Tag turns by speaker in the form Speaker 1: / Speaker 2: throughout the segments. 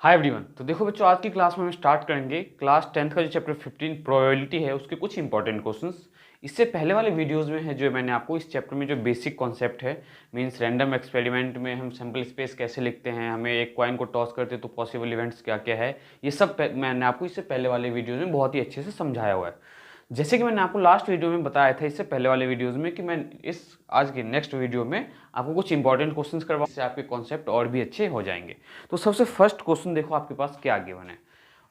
Speaker 1: Hi everyone. तो देखो बच्चों, आज की क्लास में हम स्टार्ट करेंगे क्लास 10th का जो चैप्टर 15 प्रोबेबिलिटी है उसके कुछ इंपॉर्टेंट क्वेश्चंस। इससे पहले वाले वीडियोस में है जो मैंने आपको इस चैप्टर में जो बेसिक कॉन्सेप्ट है, मींस रैंडम एक्सपेरिमेंट में हम सैम्पल स्पेस कैसे लिखते हैं, हमें एक कॉइन को टॉस करते तो पॉसिबल इवेंट्स क्या क्या है, ये सब मैंने आपको इससे पहले वाले वीडियोज़ में बहुत ही अच्छे से समझाया हुआ है। जैसे कि मैंने आपको लास्ट वीडियो में बताया था इससे पहले वाले वीडियोस में कि मैं इस आज की नेक्स्ट वीडियो में आपको कुछ इंपॉर्टेंट क्वेश्चंस करवा, इससे आपके कॉन्सेप्ट और भी अच्छे हो जाएंगे। तो सबसे फर्स्ट क्वेश्चन देखो आपके पास क्या गिवन है,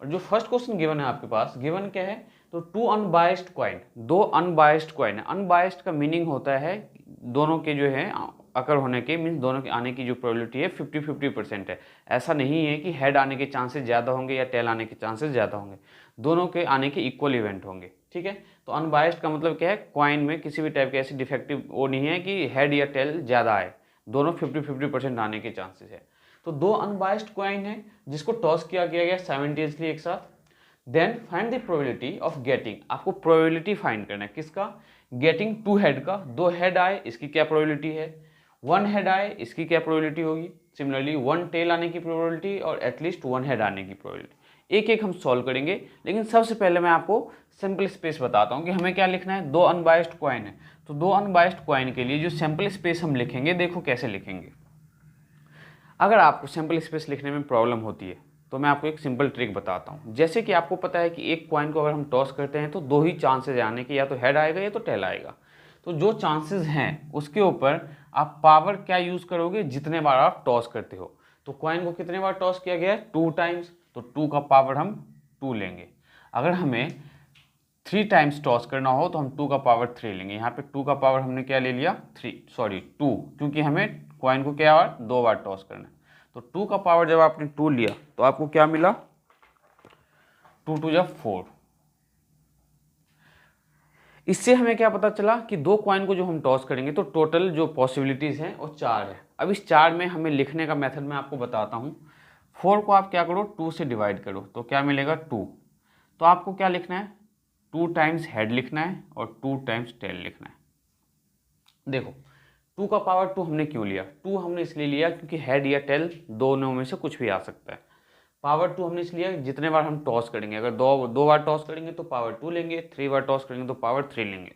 Speaker 1: और जो फर्स्ट क्वेश्चन गिवन है आपके पास, गिवन क्या है, तो टू अनबायस्ड कॉइन, दो अनबायस्ड कॉइन है। अनबायस्ड का मीनिंग होता है दोनों के जो है अकर होने के, मीन्स दोनों के आने की जो प्रोबेबिलिटी है 50-50% है। ऐसा नहीं है कि हेड आने के चांसेस ज़्यादा होंगे या टेल आने के चांसेस ज़्यादा होंगे, दोनों के आने के इक्वल इवेंट होंगे। ठीक है, तो अनबायस्ड का मतलब क्या है, कॉइन में किसी भी टाइप के ऐसी डिफेक्टिव वो नहीं है कि हेड या टेल ज़्यादा आए, दोनों 50-50% आने के चांसेस है। तो दो अनबायस्ड कॉइन है जिसको टॉस किया गया साइमल्टेनियसली एक साथ। Then find the probability of getting, आपको प्रोबेबिलिटी फाइंड करना है किसका, गेटिंग टू हेड का। दो हेड आए इसकी क्या प्रोबेबिलिटी है, वन हेड आए इसकी क्या प्रोबेबिलिटी होगी, सिमिलरली वन टेल आने की प्रोबेबिलिटी और एटलीस्ट वन हेड आने की प्रोबेबिलिटी। एक एक हम सॉल्व करेंगे, लेकिन सबसे पहले मैं आपको सिंपल स्पेस बताता हूँ कि हमें क्या लिखना है। दो अनबायस्ड कॉइन है, तो दो अनबायस्ड कॉइन के लिए जो सैंपल स्पेस हम लिखेंगे, देखो कैसे लिखेंगे। अगर आपको सैंपल स्पेस लिखने में प्रॉब्लम होती है तो मैं आपको एक सिंपल ट्रिक बताता हूँ। जैसे कि आपको पता है कि एक कॉइन को अगर हम टॉस करते हैं तो दो ही चांसेस आने के, या तो हेड आएगा या तो टेल आएगा। तो जो चांसेस हैं उसके ऊपर आप पावर क्या यूज़ करोगे, जितने बार आप टॉस करते हो। तो कॉइन को कितने बार टॉस किया गया है, 2 टाइम्स, तो 2 का पावर हम 2 लेंगे। अगर हमें 3 टाइम्स टॉस करना हो तो हम 2 का पावर 3 लेंगे। यहाँ पे 2 का पावर हमने क्या ले लिया, 2, क्योंकि हमें कॉइन को क्या बार, 2 बार टॉस करना है। तो 2 का पावर जब आपने 2 लिया तो आपको क्या मिला, 2 2 जा 4। इससे हमें क्या पता चला कि दो कॉइन को जो हम टॉस करेंगे तो टोटल जो पॉसिबिलिटीज़ हैं वो 4 है। अब इस 4 में हमें लिखने का मेथड मैं आपको बताता हूँ। 4 को आप क्या करो, 2 से डिवाइड करो तो क्या मिलेगा, 2। तो आपको क्या लिखना है, 2 टाइम्स हेड लिखना है और 2 टाइम्स टेल लिखना है। देखो 2 का पावर 2 हमने क्यों लिया, 2 हमने इसलिए लिया क्योंकि हेड या टेल दोनों में से कुछ भी आ सकता है। पावर 2 हमने इसलिए जितने बार हम टॉस करेंगे, अगर दो बार टॉस करेंगे तो पावर 2 लेंगे, 3 बार टॉस करेंगे तो पावर 3 लेंगे।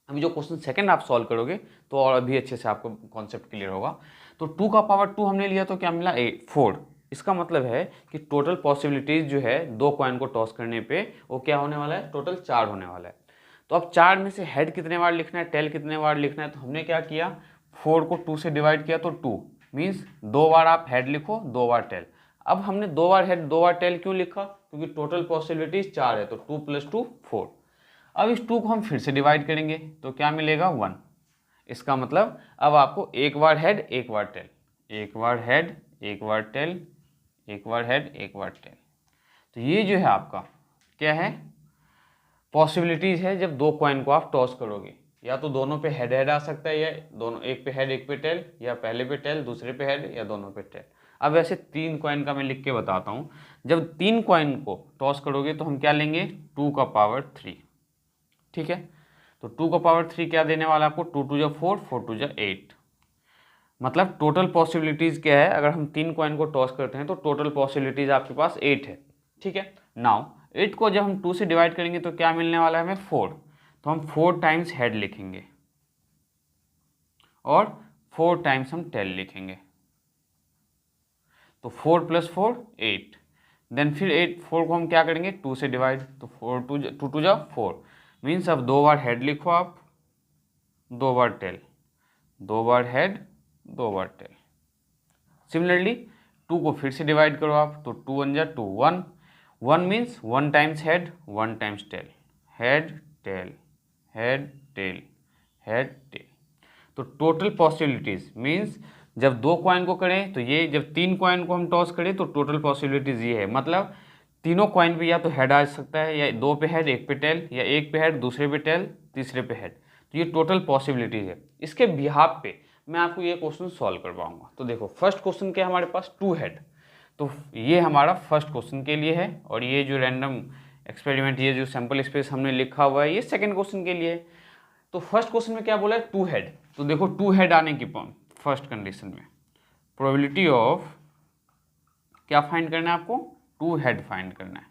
Speaker 1: अभी जो क्वेश्चन सेकंड आप सॉल्व करोगे तो और अभी अच्छे से आपको कॉन्सेप्ट क्लियर होगा। तो 2 का पावर 2 हमने लिया तो क्या मिला, 4। इसका मतलब है कि टोटल पॉसिबिलिटीज जो है दो कॉइन को टॉस करने पे वो क्या होने वाला है, टोटल 4 होने वाला है। तो अब 4 में से हेड कितने बार लिखना है, टेल कितने बार लिखना है, तो हमने क्या किया, 4 को 2 से डिवाइड किया तो 2 मीन्स 2 बार आप हेड लिखो, 2 बार टेल। अब हमने 2 बार हेड 2 बार टेल क्यों लिखा, क्योंकि टोटल पॉसिबिलिटीज 4 है, तो 2 + 2 4। अब इस 2 को हम फिर से डिवाइड करेंगे तो क्या मिलेगा, 1। इसका मतलब अब आपको एक बार हेड एक बार टेल, एक बार हेड एक बार टेल, एक बार हेड एक बार टेल। तो ये जो है आपका क्या है, पॉसिबिलिटीज है जब दो कॉइन को आप टॉस करोगे। या तो दोनों पे हेड हेड आ सकता है, या दोनों एक पे हेड एक पे टेल, या पहले पे टेल दूसरे पे हेड, या दोनों पे टेल। अब ऐसे 3 कॉइन का मैं लिख के बताता हूँ। जब 3 कॉइन को टॉस करोगे तो हम क्या लेंगे, 2 का पावर 3। ठीक है, तो 2 का पावर 3 क्या देने वाला आपको, 2 2 जा 4, 4 2 जा 8। मतलब टोटल पॉसिबिलिटीज़ क्या है, अगर हम 3 कॉइन को टॉस करते हैं तो टोटल पॉसिबिलिटीज़ आपके पास 8 है। ठीक है, नाउ 8 को जब हम 2 से डिवाइड करेंगे तो क्या मिलने वाला है हमें, 4। तो हम 4 टाइम्स हेड लिखेंगे और 4 टाइम्स हम टेल लिखेंगे। तो 4 + 4 8। देन फिर 4 को हम क्या करेंगे, 2 से डिवाइड, तो 2 2 जा 4 मीन्स अब 2 बार हेड लिखो आप, 2 बार टेल, 2 बार हेड 2 बार टेल। सिमिलरली 2 को फिर से डिवाइड करो आप, तो 2 1 जा 2, 1 1 means 1 times head 1 times tail, head tail head tail head tail. तो टोटल पॉसिबिलिटीज मीन्स जब दो कॉइन को करें तो ये, जब 3 कॉइन को हम टॉस करें तो टोटल पॉसिबिलिटीज ये है, मतलब तीनों कॉइन पे या तो हेड आ सकता है, या 2 पे हेड एक पे टेल, या एक पे हेड दूसरे पे टेल तीसरे पे हेड। तो ये टोटल पॉसिबिलिटीज है। इसके बिहाफ पे मैं आपको ये क्वेश्चन सॉल्व करवाऊंगा। तो देखो फर्स्ट क्वेश्चन क्या है हमारे पास, 2 हेड, तो ये हमारा फर्स्ट क्वेश्चन के लिए है, और ये जो रैंडम एक्सपेरिमेंट, ये जो सैंपल स्पेस हमने लिखा हुआ है, ये सेकंड क्वेश्चन के लिए है। तो फर्स्ट क्वेश्चन में क्या बोला है, 2 हेड। तो देखो 2 हेड आने की फर्स्ट कंडीशन में प्रोबेबिलिटी ऑफ क्या फाइंड करना है आपको? 2 हेड फाइंड करना है।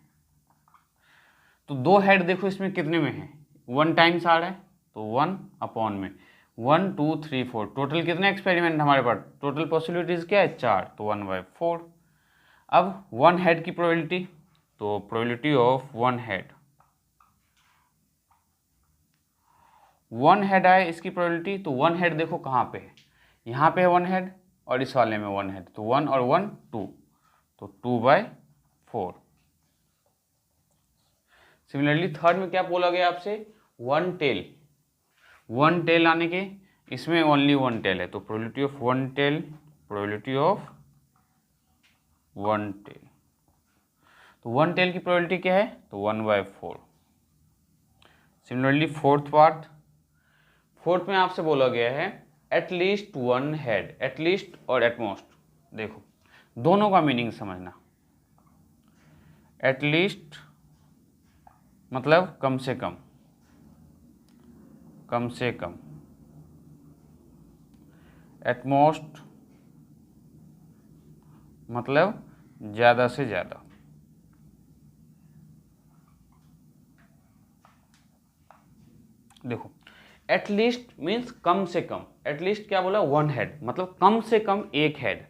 Speaker 1: तो 2 हेड देखो इसमें कितने में है, 1 टाइम्स आ रहा है, तो 1 अपॉन में 1 2 3 4, टोटल कितने एक्सपेरिमेंट हमारे पास, टोटल पॉसिबिलिटीज क्या है 4, तो 1/4। अब 1 हेड की प्रोबेबिलिटी, तो प्रोबेबिलिटी ऑफ 1 हेड, 1 हेड आए इसकी प्रोबेबिलिटी, तो 1 हेड देखो कहाँ पे है, यहाँ पे है 1 हेड और इस वाले में 1 हेड, तो 1 और 1 2, तो 2/4। सिमिलरली थर्ड में क्या बोला गया आपसे, 1 टेल, 1 टेल आने के, इसमें ओनली 1 टेल है, तो probability of 1 tail, probability of 1 tail, तो 1 टेल की प्रोबेबिलिटी क्या है, तो 1/4। सिमिलरली फोर्थ में आपसे बोला गया है एटलीस्ट 1 हेड, एटलीस्ट और एटमोस्ट, देखो दोनों का मीनिंग समझना। एटलीस्ट मतलब कम से कम, कम से कम, एटमोस्ट मतलब ज़्यादा से ज़्यादा। देखो एटलीस्ट मीन्स कम से कम, एटलीस्ट क्या बोला, 1 हेड मतलब कम से कम 1 हेड,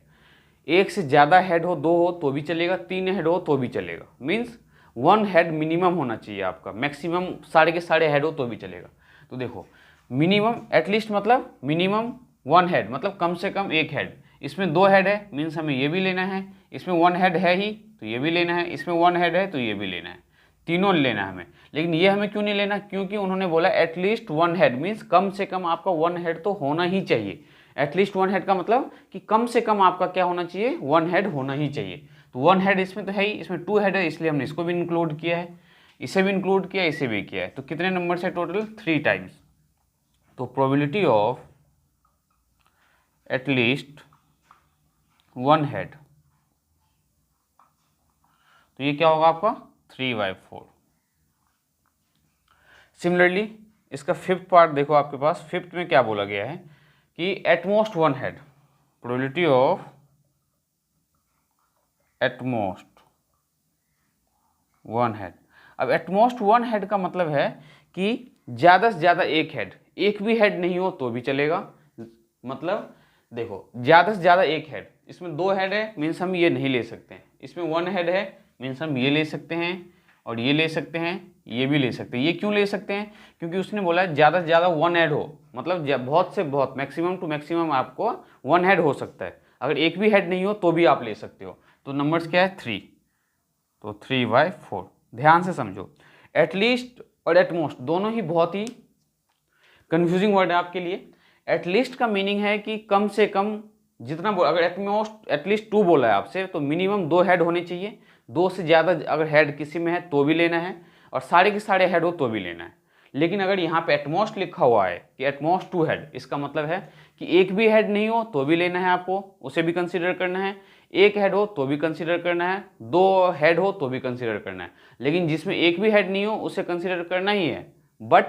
Speaker 1: एक से ज़्यादा हेड हो, 2 हो तो भी चलेगा, 3 हेड हो तो भी चलेगा, मीन्स 1 हेड मिनिमम होना चाहिए आपका, मैक्सिमम सारे के सारे हेड हो तो भी चलेगा। तो देखो मिनिमम, एटलीस्ट मतलब मिनिमम 1 हेड मतलब कम से कम 1 हेड, इसमें 2 हेड है मीन्स हमें ये भी लेना है, इसमें 1 हेड है ही तो ये भी लेना है, इसमें 1 हेड है तो ये भी लेना है, तीनों लेना है हमें। लेकिन ये हमें क्यों नहीं लेना, क्योंकि उन्होंने बोला एटलीस्ट 1 हेड मीन्स कम से कम आपका 1 हेड तो होना ही चाहिए। एटलीस्ट 1 हेड का मतलब कि कम से कम आपका क्या होना चाहिए, 1 हेड होना ही चाहिए। तो 1 हेड इसमें तो है ही, इसमें 2 हेड है इसलिए हमने इसको भी इंक्लूड किया है, इसे भी इंक्लूड किया, इसे भी किया है। तो कितने नंबर से टोटल, 3 टाइम्स। तो प्रोबेबिलिटी ऑफ एटलीस्ट 1 हेड, तो ये क्या होगा आपका 3/4। सिमिलरली इसका फिफ्थ पार्ट देखो आपके पास, फिफ्थ में क्या बोला गया है कि at most 1 head, probability of at most 1 head. अब एटमोस्ट 1 हेड का मतलब है कि ज़्यादा से ज़्यादा 1 हेड, एक भी हेड नहीं हो तो भी चलेगा, मतलब देखो ज़्यादा से ज़्यादा 1 हेड, इसमें 2 हेड है मीन्स हम ये नहीं ले सकते हैं, इसमें 1 हेड है मीन्स हम ये ले सकते हैं और ये ले सकते हैं, ये भी ले सकते हैं। ये क्यों ले सकते हैं, क्योंकि उसने बोला है ज़्यादा से ज़्यादा 1 हेड हो, मतलब बहुत से बहुत, मैक्सिमम टू मैक्सिमम आपको 1 हेड हो सकता है, अगर एक भी हेड नहीं हो तो भी आप ले सकते हो। तो नंबर्स क्या है 3, तो 3/4। ध्यान से समझो, एटलीस्ट और एटमोस्ट दोनों ही बहुत ही कंफ्यूजिंग वर्ड है आपके लिए। एटलीस्ट का मीनिंग है कि कम से कम जितना, अगर एटमोस्ट एटलीस्ट 2 बोला है आपसे तो मिनिमम 2 हेड होने चाहिए, 2 से ज़्यादा अगर हेड किसी में है तो भी लेना है, और सारे के सारे हेड हो तो भी लेना है। लेकिन अगर यहाँ पे एटमोस्ट लिखा हुआ है कि एटमोस्ट 2 हेड, इसका मतलब है कि एक भी हेड नहीं हो तो भी लेना है आपको, उसे भी कंसिडर करना है, एक हेड हो तो भी कंसिडर करना है, 2 हेड हो तो भी कंसिडर करना है। लेकिन जिसमें एक भी हेड नहीं हो उसे कंसिडर करना ही है, बट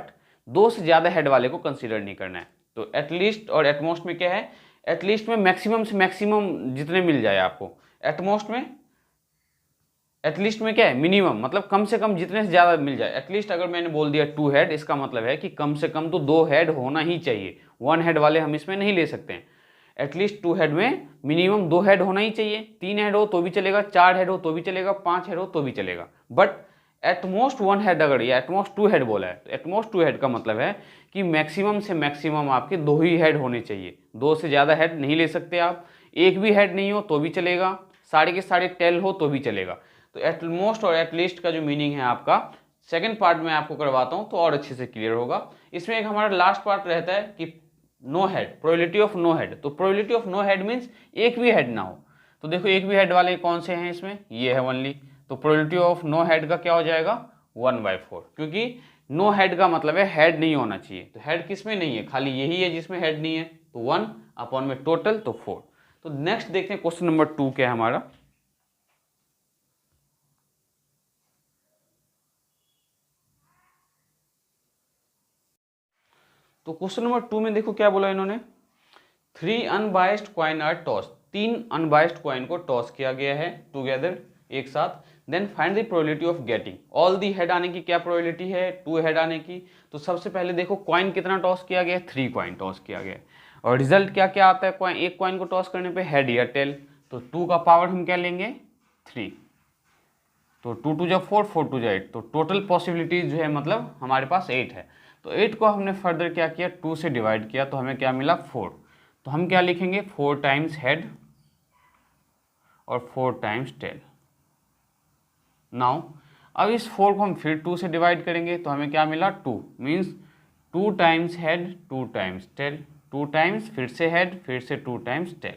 Speaker 1: 2 से ज़्यादा हेड वाले को कंसिडर नहीं करना है। तो एटलीस्ट और एटमोस्ट में क्या है, एटलीस्ट में मैक्सिमम से मैक्सिमम जितने मिल जाए आपको, एटमोस्ट में, एटलीस्ट में क्या है मिनिमम मतलब कम से कम जितने से ज़्यादा मिल जाए। एटलीस्ट अगर मैंने बोल दिया 2 हेड, इसका मतलब है कि कम से कम तो 2 हेड होना ही चाहिए, 1 हेड वाले हम इसमें नहीं ले सकते हैं। एटलीस्ट 2 हेड में मिनिमम 2 हेड होना ही चाहिए, 3 हेड हो तो भी चलेगा, 4 हेड हो तो भी चलेगा, 5 हेड हो तो भी चलेगा, बट एटमोस्ट 1 हेड अगर या एटमोस्ट 2 हेड बोला है तो एटमोस्ट 2 हेड का मतलब है कि मैक्सिमम से मैक्सिमम आपके 2 ही हेड होने चाहिए, 2 से ज़्यादा हेड नहीं ले सकते आप, एक भी हेड नहीं हो तो भी चलेगा, सारे के सारे टेल हो तो भी चलेगा। तो एटमोस्ट और एटलीस्ट का जो मीनिंग है आपका सेकंड पार्ट में आपको करवाता हूँ तो और अच्छे से क्लियर होगा। इसमें एक हमारा लास्ट पार्ट रहता है कि no head, probability of no head. तो probability of no head means एक भी हेड ना हो। तो देखो एक भी हेड वाले कौन से हैं इसमें, ये है ओनली, तो प्रोबेबिलिटी ऑफ नो हेड का क्या हो जाएगा 1/4, क्योंकि नो हेड का मतलब है हेड नहीं होना चाहिए। तो हेड किस में नहीं है, खाली यही है जिसमें हेड नहीं है, तो 1 अपॉन में टोटल तो 4। तो नेक्स्ट देखते हैं क्वेश्चन नंबर 2 क्या है हमारा। तो क्वेश्चन नंबर 2 में देखो क्या बोला इन्होंने, 3 unbiased coin are tossed. 3 unbiased coin को टॉस किया गया है टुगेदर एक साथ। Then find the probability of getting all the head आने की क्या प्रोबेबिलिटी है, 2 हेड आने की। तो सबसे पहले देखो कॉइन कितना टॉस किया गया है, 3 कॉइन टॉस किया गया है। और रिजल्ट क्या क्या आता है कॉइन, एक कॉइन को टॉस करने पे हेड या टेल। तो 2 का पावर हम क्या लेंगे 3, तो 2 2 जा 4, 4 2 जा 8, तो टोटल पॉसिबिलिटीज जो है मतलब हमारे पास 8 है। तो 8 को हमने फर्दर क्या किया 2 से डिवाइड किया, तो हमें क्या मिला 4। तो हम क्या लिखेंगे 4 टाइम्स हेड और 4 टाइम्स टेल। नाउ अब इस 4 को हम फिर 2 से डिवाइड करेंगे, तो हमें क्या मिला 2, means 2 times head 2 times tail, 2 times फिर से हेड फिर से 2 टाइम्स टेल।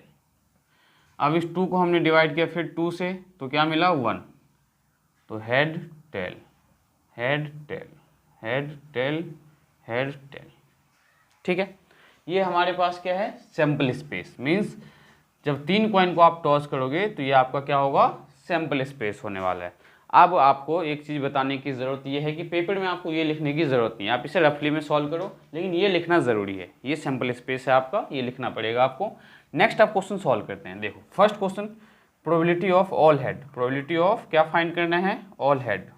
Speaker 1: अब इस 2 को हमने डिवाइड किया फिर 2 से, तो क्या मिला 1। तो head tail head tail head tail head tell. ठीक है, ये हमारे पास क्या है सैंपल स्पेस, मीन्स जब 3 कॉइन को आप टॉस करोगे तो ये आपका क्या होगा सैंपल स्पेस होने वाला है। अब आपको एक चीज़ बताने की ज़रूरत ये है कि पेपर में आपको ये लिखने की ज़रूरत नहीं है, आप इसे रफली में सॉल्व करो, लेकिन ये लिखना ज़रूरी है, ये सैंपल स्पेस है आपका, ये लिखना पड़ेगा आपको। नेक्स्ट आप क्वेश्चन सॉल्व करते हैं। देखो first question probability of all head, probability of क्या फाइंड करना है ऑल हेड,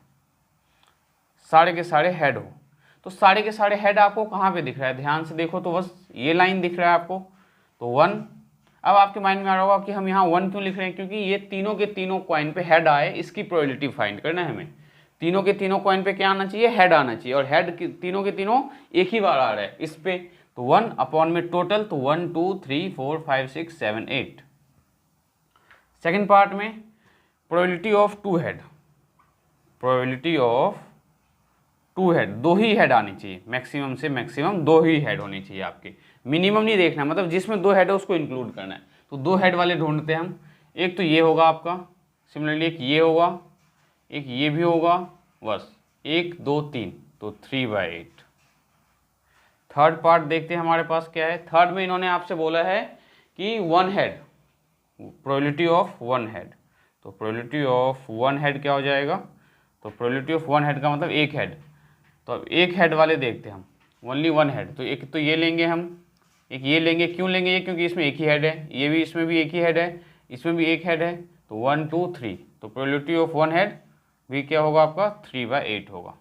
Speaker 1: सारे के सारे हेड हो। तो सारे के सारे हेड आपको कहाँ पे दिख रहा है, ध्यान से देखो तो बस ये लाइन दिख रहा है आपको, तो 1। अब आपके माइंड में आ रहा होगा कि हम यहाँ 1 क्यों लिख रहे हैं, क्योंकि ये तीनों के तीनों कॉइन पे हेड आए, इसकी प्रोबेबिलिटी फाइंड करना है हमें। तीनों के तीनों कॉइन पे क्या आना चाहिए हेड आना चाहिए, और हेड तीनों के तीनों एक ही बार आ रहा है इस पे, तो 1 अपॉन में टोटल, तो 1 2 3 4 5 6 7 8। सेकेंड पार्ट में probability of 2 head, probability of 2 head, 2 he head आनी चाहिए, मैक्सिमम से मैक्सिमम 2 ही हेड होनी चाहिए आपकी, मिनिमम नहीं देखना, मतलब जिसमें 2 हेड है उसको इंक्लूड करना है। तो 2 हेड वाले ढूंढते हैं हम, एक तो ये होगा आपका, सिमिलरली एक ये होगा, एक ये भी होगा, बस 1 2 3, तो 3/8। थर्ड पार्ट देखते हैं हमारे पास क्या है। थर्ड में इन्होंने आपसे बोला है कि 1 हेड, प्रोबेबिलिटी ऑफ 1 हेड, तो प्रोबेबिलिटी ऑफ 1 हेड क्या हो जाएगा, तो प्रोबेबिलिटी ऑफ 1 हेड का मतलब 1 हेड, तो अब 1 हेड वाले देखते हैं हम, ओनली 1 हेड, तो एक तो ये लेंगे हम, एक ये लेंगे, क्यों लेंगे ये, क्योंकि इसमें एक ही हेड है, ये भी इसमें भी एक ही हेड है, इसमें भी एक हेड है, तो 1 2 3, तो प्रोबेबिलिटी ऑफ 1 हेड भी क्या होगा आपका 3/8 होगा।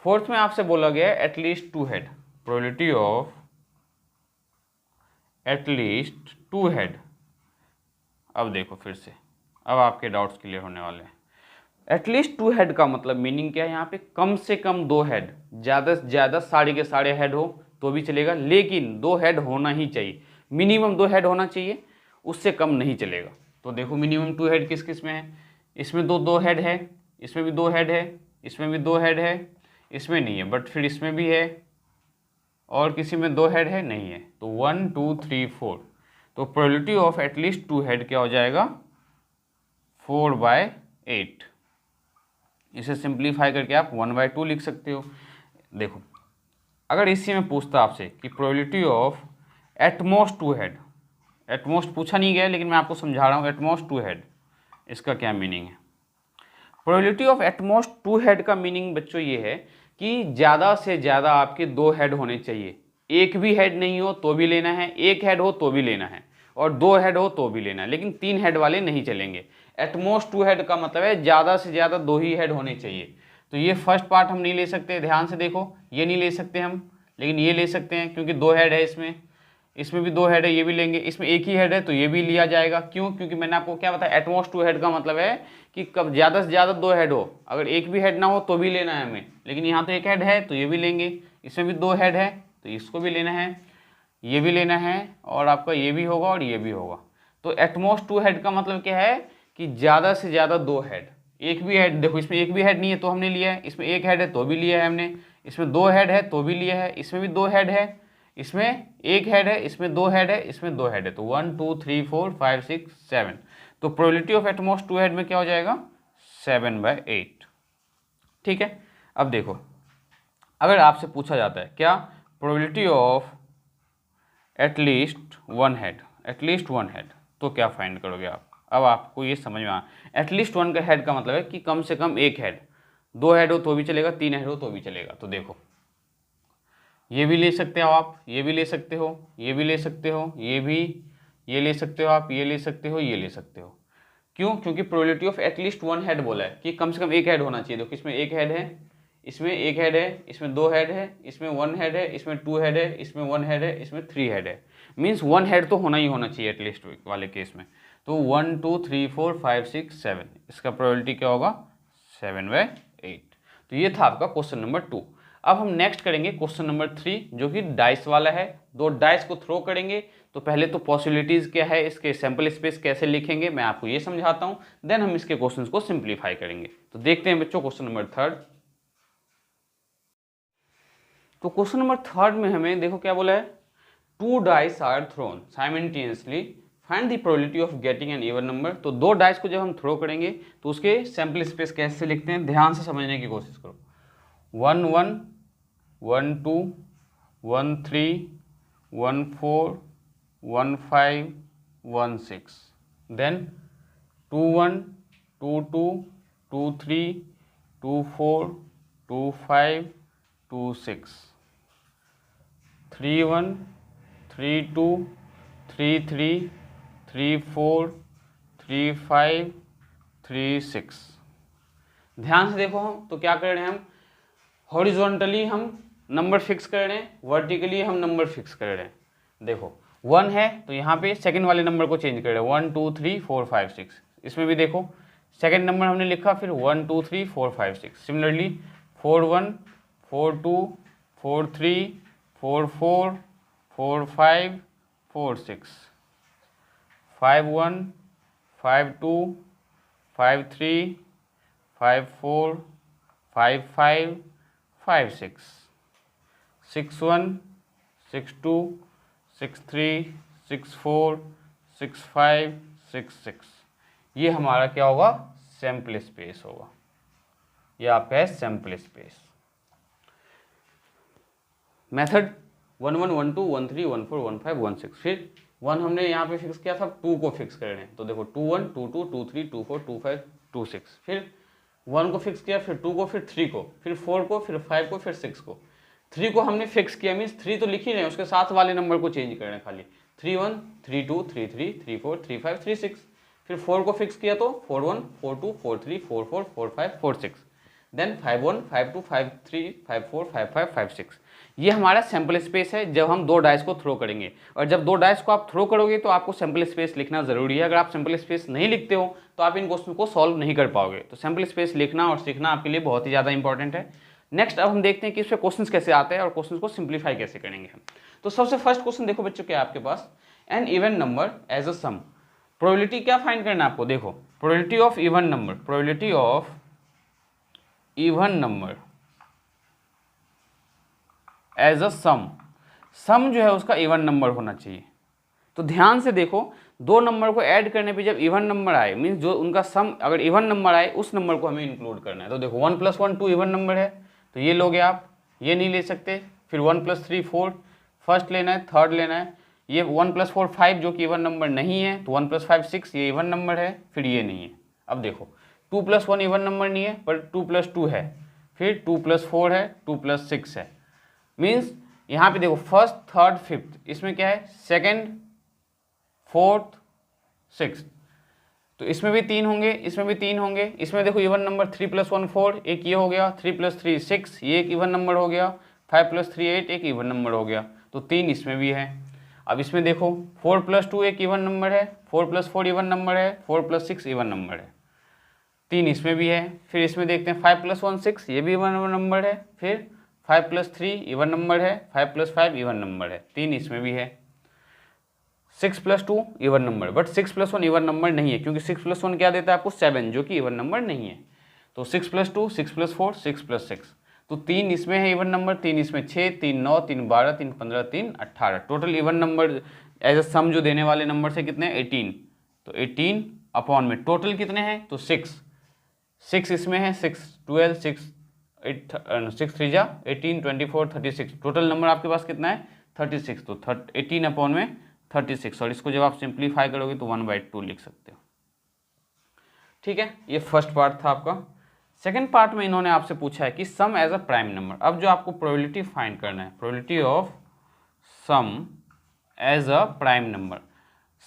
Speaker 1: फोर्थ में आपसे बोला गया है at least 2 head, probability of at least 2 head. अब देखो फिर से, अब आपके डाउट्स क्लियर होने वाले हैं। एटलीस्ट 2 हेड का मतलब मीनिंग क्या है, यहाँ पे कम से कम 2 हेड, ज़्यादा से ज़्यादा सारे के सारे हेड हो तो भी चलेगा, लेकिन 2 हेड होना ही चाहिए, मिनिमम 2 हेड होना चाहिए, उससे कम नहीं चलेगा। तो देखो मिनिमम 2 हेड किस किस में है, इसमें 2 हेड है, इसमें भी 2 हेड है, इसमें भी 2 हेड है, इसमें नहीं है, बट फिर इसमें भी है, और किसी में 2 हेड है नहीं है, तो 1 2 3 4, तो प्रोबेबिलिटी ऑफ एटलीस्ट 2 हेड क्या हो जाएगा 4/8। इसे सिंप्लीफाई करके आप 1/2 लिख सकते हो। देखो अगर इसी में पूछता आपसे कि probability of at most 2 head, at most पूछा नहीं गया लेकिन मैं आपको समझा रहा हूँ, एटमोस्ट 2 हेड इसका क्या मीनिंग है। प्रोबेबिलिटी ऑफ एटमोस्ट 2 हेड का मीनिंग बच्चों ये है कि ज़्यादा से ज़्यादा आपके 2 हेड होने चाहिए, एक भी हेड नहीं हो तो भी लेना है, एक हेड हो तो भी लेना है, और 2 हेड हो तो भी लेना है, लेकिन 3 हेड वाले नहीं चलेंगे। एटमोस्ट 2 हेड का मतलब है ज़्यादा से ज़्यादा 2 ही हेड होने चाहिए। तो ये फर्स्ट पार्ट हम नहीं ले सकते, ध्यान से देखो, ये नहीं ले सकते हम, लेकिन ये ले सकते हैं क्योंकि 2 हेड है इसमें, इसमें भी 2 हेड है, ये भी लेंगे, इसमें एक ही हेड है तो ये भी लिया जाएगा। क्यों, क्योंकि मैंने आपको क्या बताया, एटमोस्ट 2 हेड का मतलब है कि कब ज़्यादा से ज़्यादा 2 हेड हो, अगर एक भी हेड ना हो तो भी लेना है हमें, लेकिन यहाँ तो एक हेड है तो ये भी लेंगे, इसमें भी 2 हेड है तो इसको भी लेना है, ये भी लेना है, और आपका ये भी होगा और ये भी होगा। तो एटमोस्ट 2 हेड का मतलब क्या है कि ज़्यादा से ज़्यादा 2 हेड, एक भी हेड, देखो इसमें एक भी हेड नहीं है तो हमने लिया है, इसमें एक हेड है तो भी लिया है हमने, इसमें 2 हेड है तो भी लिया है, इसमें भी 2 हेड है, इसमें एक हेड है, इसमें 2 हेड है, इसमें 2 हेड है, तो 1 2 3 4 5 6 7, तो प्रोबेबिलिटी ऑफ एटमोस्ट 2 हेड में क्या हो जाएगा 7/8। ठीक है, अब देखो अगर आपसे पूछा जाता है क्या probability of at least 1 head, at least 1 head, तो क्या फाइंड करोगे आप। अब आपको ये समझ में आ, एटलीस्ट 1 का हेड का मतलब है कि कम से कम एक हेड, 2 हेड हो तो भी चलेगा, 3 हेड हो तो भी चलेगा। तो देखो ये भी ले सकते हो आप, ये भी ले सकते हो, ये भी ले सकते हो, ये भी, ये ले सकते हो आप, ये ले सकते हो, ये ले सकते हो। क्यों? क्योंकि probability of at least one head बोला है कि कम से कम एक हेड होना चाहिए। देखो इसमें एक हेड है, इसमें एक हेड है, इसमें दो हेड है, इसमें वन हेड है, इसमें टू हेड है, इसमें वन हेड है, इसमें थ्री हेड है। मीन्स वन हेड तो होना ही होना चाहिए एटलीस्ट वाले केस में। तो 1 2 3 4 5 6 7, इसका प्रोबेबिलिटी क्या होगा? 7/8। तो ये था आपका क्वेश्चन नंबर 2। अब हम नेक्स्ट करेंगे क्वेश्चन नंबर 3 जो कि डाइस वाला है। दो डाइस को थ्रो करेंगे। तो पहले तो पॉसिबिलिटीज क्या है, इसके सैंपल स्पेस कैसे लिखेंगे मैं आपको ये समझाता हूँ, देन हम इसके क्वेश्चंस को सिंप्लीफाई करेंगे। तो देखते हैं बच्चों क्वेश्चन नंबर 3। तो क्वेश्चन नंबर 3 में हमें देखो क्या बोला है, 2 dice are thrown simultaneously, find the probability of getting an even number. तो दो डाइस को जब हम थ्रो करेंगे तो उसके सैंपल स्पेस कैसे लिखते हैं, ध्यान से समझने की कोशिश करो। 1 1 1 2 1 3 1 4 1 5 1 6, देन 2 1 2 2 2 3 2 4 2 5 2 6, 3 1 3 2 3 3 3 4 3 5 3 6। ध्यान से देखो तो क्या कर रहे हैं हम, हॉरिजॉन्टली हम नंबर फिक्स कर रहे हैं, वर्टिकली हम नंबर फिक्स कर रहे हैं। देखो 1 है तो यहाँ पे सेकंड वाले नंबर को चेंज कर रहे हैं, 1 2 3 4 5 6। इसमें भी देखो सेकंड नंबर हमने लिखा, फिर 1 2 3 4 5 6। सिमिलरली 4 1 4 2 4 3 4 4 4 5 4 6, 5 1 5 2 5 3 5 4 5 5 5 6, 6 1 6 2 6 3 6 4 6 5 6 6। ये हमारा क्या होगा, सैंपल स्पेस होगा। ये आपका है सैंपल स्पेस। मेथड 1 1 1 2 1 3 1 4 1 5 1 6। फिर 1 हमने यहाँ पे फिक्स किया था, 2 को फिक्स कर रहे हैं। तो देखो 2 1 2 2 2 3 2 4 2 5 2 6। फिर 1 को फिक्स किया, फिर 2 को, फिर 3 को, फिर 4 को, फिर 5 को, फिर 6 को। 3 को हमने फिक्स किया, मीन्स 3 तो लिख ही रहे हैं, उसके साथ वाले नंबर को चेंज कर रहे हैं खाली। 3 1 3 2 3 3 3 4 3 5 3 6। फिर 4 को फिक्स किया तो 4 1 4 2 4 3 4 4 4 5 4 6, देन 5 1 5 2 5 3 5 4 5 5 5 6। ये हमारा सैंपल स्पेस है जब हम दो डाइस को थ्रो करेंगे। और जब दो डाइस को आप थ्रो करोगे तो आपको सैंपल स्पेस लिखना जरूरी है। अगर आप सैंपल स्पेस नहीं लिखते हो तो आप इन क्वेश्चन को सॉल्व नहीं कर पाओगे। तो सैंपल स्पेस लिखना और सीखना आपके लिए बहुत ही ज़्यादा इंपॉर्टेंट है। नेक्स्ट अब हम देखते हैं कि इसमें क्वेश्चंस कैसे आते हैं और क्वेश्चंस को सिंप्लीफाई कैसे करेंगे हम। तो सबसे फर्स्ट क्वेश्चन देखो बच्चों क्या है आपके पास, an even number as a sum. Probability क्या फाइंड करना है आपको, देखो probability of even number, probability of even number as a sum. Sum जो है उसका इवन नंबर होना चाहिए। तो ध्यान से देखो, दो नंबर को ऐड करने पे जब इवन नंबर आए, मीन्स जो उनका सम अगर इवन नंबर आए उस नंबर को हमें इंक्लूड करना है। तो देखो 1 + 1 2 इवन नंबर है तो ये लोगे आप, ये नहीं ले सकते। फिर 1 + 3 4 फर्स्ट लेना है, थर्ड लेना है। ये 1 + 4 5 जो कि इवन नंबर नहीं है, तो 1 + 5 6 ये इवन नंबर है, फिर ये नहीं है। अब देखो 2 + 1 इवन नंबर नहीं है पर 2 + 2 है, फिर 2 + 4 है, 2 + 6 है। मीन्स यहाँ पे देखो फर्स्ट थर्ड फिफ्थ, इसमें क्या है सेकेंड फोर्थ सिक्स, तो इसमें भी 3 होंगे, इसमें भी 3 होंगे। इसमें देखो इवन नंबर 3 + 1 4, एक ये हो गया, 3 + 3 6, ये एक इवन नंबर हो गया, 5 + 3 8, एक इवन नंबर हो गया। तो 3 इसमें भी है। अब इसमें देखो 4 + 2 एक इवन नंबर है, 4 + 4 इवन नंबर है, 4 + 6 इवन नंबर है, 3 इसमें भी है। फिर इसमें देखते हैं 5 + 1 6, ये भी इवन नंबर है। फिर 5 + 3 इवन नंबर है, 5 + 5 इवन नंबर है, 3 इसमें भी है। 6 + 2 even number, but 6 + 1 even number नहीं है क्योंकि 6 + 1 क्या देता है आपको 7, जो कि इवन नंबर नहीं है। तो 6 + 2 6 + 4 6 + 6, तो 3 इसमें है इवन नंबर, 3 इसमें 6 3 9 3 12 3 15 3 18। Total even number as a sum जो देने वाले नंबर से कितने 18, तो 18 अपॉन में टोटल कितने हैं तो 6 इसमें है, 6 12 6 8 6 3 जा 18 24 36, टोटल नंबर आपके पास कितना है 36। तो 18 अपॉन में 36, और इसको जब आप सिंप्लीफाई करोगे तो 1/2 लिख सकते हो। ठीक है, ये फर्स्ट पार्ट था आपका। सेकेंड पार्ट में इन्होंने आपसे पूछा है कि sum as a prime number. अब जो आपको प्रोबेबिलिटी फाइंड करना है, probability of sum as a prime number.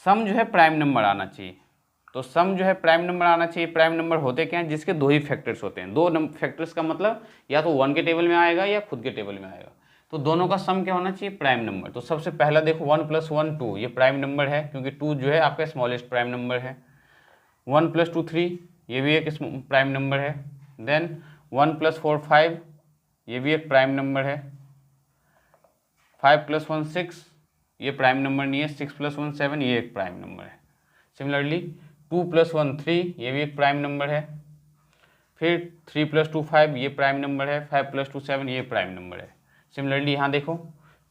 Speaker 1: Sum जो है प्राइम नंबर आना चाहिए, तो सम जो है प्राइम नंबर आना चाहिए। प्राइम नंबर होते क्या हैं, जिसके दो ही फैक्टर्स होते हैं। दो फैक्टर्स का मतलब या तो 1 के टेबल में आएगा या खुद के टेबल में आएगा, तो दोनों का सम क्या होना चाहिए, प्राइम नंबर। तो सबसे पहला देखो 1 + 1 2, ये प्राइम नंबर है क्योंकि 2 जो है आपका स्मॉलेस्ट प्राइम नंबर है। 1 + 2 3, ये भी एक प्राइम नंबर है। देन 1 + 4 5, ये भी एक प्राइम नंबर है। 5 + 1 6, ये प्राइम नंबर नहीं है। 6 + 1 7, ये एक प्राइम नंबर है। सिमिलरली 2 + 1 3, ये भी एक प्राइम नंबर है। फिर 3 + 2 5, ये प्राइम नंबर है। 5 + 2 7, ये प्राइम नंबर है। सिमिलरली यहाँ देखो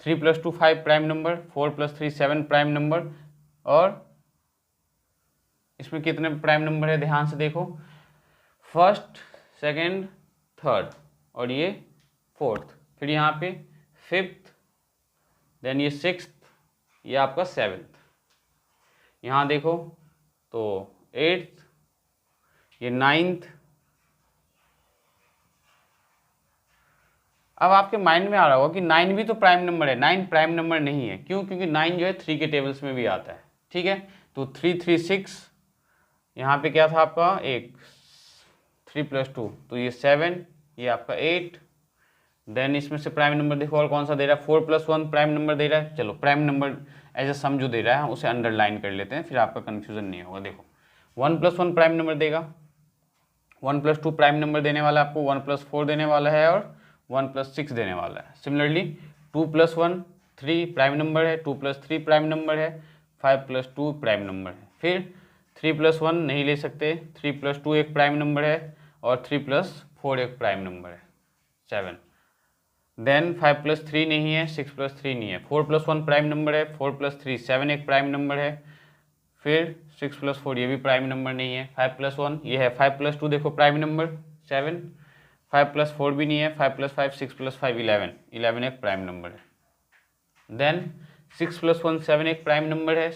Speaker 1: 3 + 2 5 प्राइम नंबर, 4 + 3 7 प्राइम नंबर, और इसमें कितने प्राइम नंबर है ध्यान से देखो, फर्स्ट, सेकंड, थर्ड, और ये फोर्थ। फिर यहाँ पे फिफ्थ, देन ये सिक्स्थ, ये आपका सेवेंथ। यहाँ देखो तो एट्थ, ये नाइन्थ। अब आपके माइंड में आ रहा होगा कि 9 भी तो प्राइम नंबर है। 9 प्राइम नंबर नहीं है, क्यों? क्योंकि 9 जो है 3 के टेबल्स में भी आता है, ठीक है। तो 3 3 6, यहाँ पे क्या था आपका, एक 3 + 2, तो ये 7, ये आपका 8। देन इसमें से प्राइम नंबर देखो और कौन सा दे रहा है, 4 + 1 प्राइम नंबर दे रहा है। चलो प्राइम नंबर एज ए सम जो दे रहा है उसे अंडरलाइन कर लेते हैं, फिर आपका कन्फ्यूजन नहीं होगा। देखो 1 + 1 प्राइम नंबर देगा, 1 + 2 प्राइम नंबर देने वाला है आपको, 1 + 4 देने वाला है, और 1 + 6 देने वाला है। सिमिलरली 2 + 1 3 प्राइम नंबर है, 2 + 3 प्राइम नंबर है, 5 + 2 प्राइम नंबर है। फिर 3 + 1 नहीं ले सकते, 3 + 2 एक प्राइम नंबर है, और 3 + 4 एक प्राइम नंबर है, 7। देन 5 + 3 नहीं है, 6 + 3 नहीं है, 4 + 1 प्राइम नंबर है, 4 + 3 7 एक प्राइम नंबर है। फिर 6 + 4 ये भी प्राइम नंबर नहीं है। 5 + 1 ये है, 5 + 2 देखो प्राइम नंबर 7, 5 + 4 भी नहीं है, 5 + 5 6 + 5 11, 11 एक प्राइम नंबर है। देन 6 + 1 7 एक प्राइम नंबर है,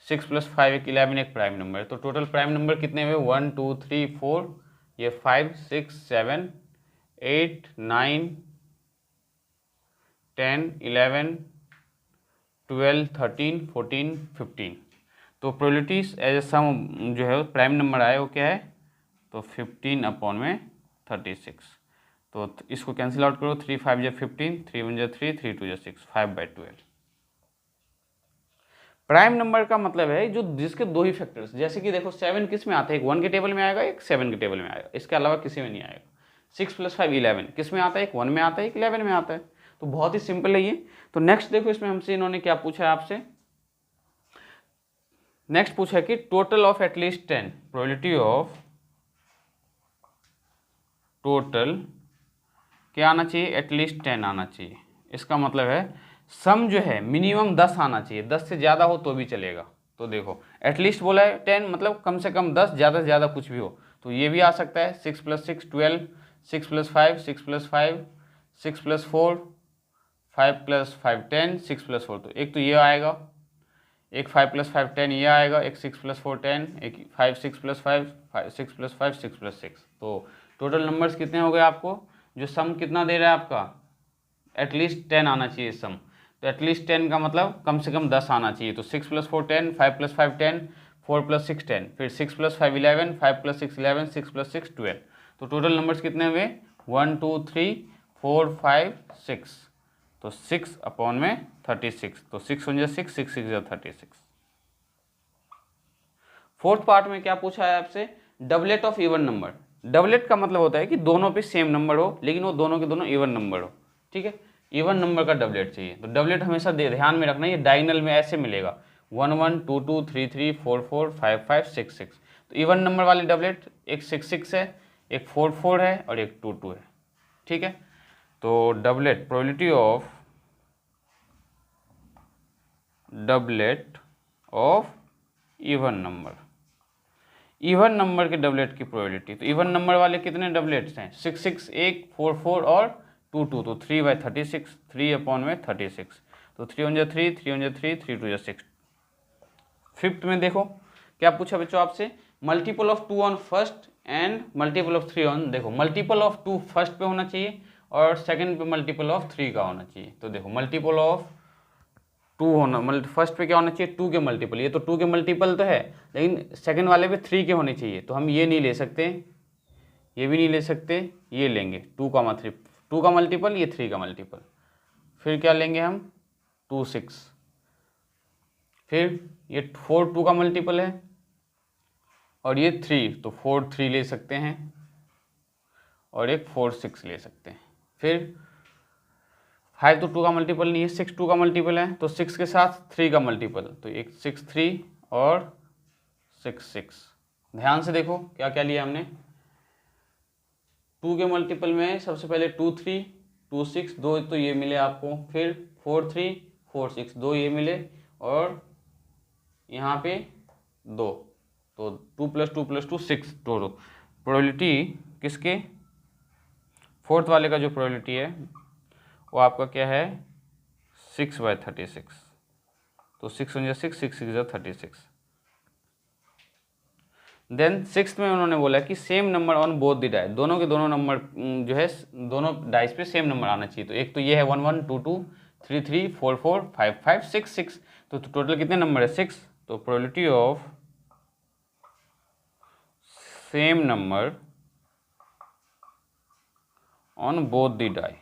Speaker 1: 6 + 5 एक 11 एक प्राइम नंबर है। तो टोटल प्राइम नंबर कितने हुए, 1 2 3 4, ये 5 6 7 8 9 10 11 12 13 14 15। तो प्रोबेबिलिटीज एज ए सम जो है प्राइम नंबर आए वो क्या है, तो 15/36। तो इसको कैंसिल आउट करो, 3 5 × 15, 3 1 × 3, 3 2 × 6, 5/12। प्राइम नंबर का मतलब है जो जिसके दो ही फैक्टर्स, जैसे कि देखो 7 किस में आता है, एक 1 के टेबल में आएगा, एक 7 के टेबल में आएगा, इसके अलावा किसी में नहीं आएगा। 6 + 5 11 किस में आता है, एक 1 में आता है, एक 11 में आता है। तो बहुत ही सिंपल है ये। तो नेक्स्ट देखो इसमें हमसे इन्होंने क्या पूछा है आपसे, नेक्स्ट पूछा है कि total of at least 10, probability of total क्या आना चाहिए, एटलीस्ट 10 आना चाहिए। इसका मतलब है सम जो है मिनिमम 10 आना चाहिए, 10 से ज़्यादा हो तो भी चलेगा। तो देखो एटलीस्ट बोला है 10, मतलब कम से कम 10, ज़्यादा से ज़्यादा कुछ भी हो। तो ये भी आ सकता है 6 + 6 12, 6 + 5 6 + 5, 6 + 4 5 + 5 10, 6 + 4, तो एक तो ये आएगा, एक 5 + 5 10 ये आएगा, एक 6 + 4 10, एक 5 6 + 5 6 + 5 6 + 6। तो टोटल नंबर्स कितने हो गए आपको, जो सम कितना दे रहा है आपका, एटलीस्ट 10 आना चाहिए सम। तो एटलीस्ट 10 का मतलब कम से कम 10 आना चाहिए। तो 6 + 4 10, 5 + 5 10, 4 + 6 10, फिर 6 + 5 11, 5 + 6 11, 6 + 6 12। तो टोटल नंबर्स कितने हुए, 1 2 3 4 5 6। तो 6/36, तो 6 1 6, 6 6 36। फोर्थ पार्ट में क्या पूछा है आपसे, doublet of even number. Doublet का मतलब होता है कि दोनों पे सेम नंबर हो, लेकिन वो दोनों के दोनों इवन नंबर हो, ठीक है। इवन नंबर का डबलेट चाहिए। तो डबलेट हमेशा ध्यान में रखना, ये डायगोनल में ऐसे मिलेगा, 1 1 2 2 3 3 4 4 5 5 6 6। तो इवन नंबर वाले डबलेट एक 6 6 है, एक 4 4 है, और एक 2 2 है, ठीक है। तो doublet, probability of doublet of even number, even number के डबलेट की प्रोबेबिलिटी। तो इवन नंबर वाले कितने डबलेट्स हैं, 6 6 1 4 4 और 2 2, तो 3/36, 3/36। तो 3 1 3, 3 1 3, 3 2 6। फिफ्थ में देखो क्या पूछा बच्चों आपसे, multiple of 2 on first and multiple of 3 on, देखो मल्टीपल ऑफ 2 फर्स्ट पे होना चाहिए और सेकंड पे मल्टीपल ऑफ 3 का होना चाहिए। तो देखो मल्टीपल ऑफ 2 होना, फर्स्ट पे क्या होना चाहिए 2 के मल्टीपल, ये तो 2 के मल्टीपल तो है, लेकिन सेकंड वाले पे 3 के होने चाहिए। तो हम ये नहीं ले सकते, ये भी नहीं ले सकते, ये लेंगे 2,3, 2 का मल्टीपल, ये 3 का मल्टीपल। फिर क्या लेंगे हम 2 6, फिर ये 4 2 का मल्टीपल है और ये 3, तो 4 3 ले सकते हैं और एक 4 6 ले सकते हैं। फिर 5 तो 2 का मल्टीपल नहीं है, 6 2 का मल्टीपल है, तो 6 के साथ 3 का मल्टीपल, तो एक 6 3 और 6 6। ध्यान से देखो क्या क्या लिया हमने। 2 के मल्टीपल में सबसे पहले 2 3 2 6, 2 तो ये मिले आपको, फिर 4 3 4 6, 2 ये मिले और यहाँ पे 2, तो 2 + 2 + 2 6 टोटल। प्रोबेबिलिटी किसके, फोर्थ वाले का जो प्रोबेबिलिटी है वो आपका क्या है 6/36, तो 6 × 6 6 6 36। देन सिक्स्थ में उन्होंने बोला कि same number on both the die, दोनों के दोनों नंबर जो है दोनों डाइस पे सेम नंबर आना चाहिए। तो एक तो ये है 1 1 2 2 3 3 4 4 5 5 6 6, तो टोटल कितने नंबर है 6। तो probability of same number on both the die,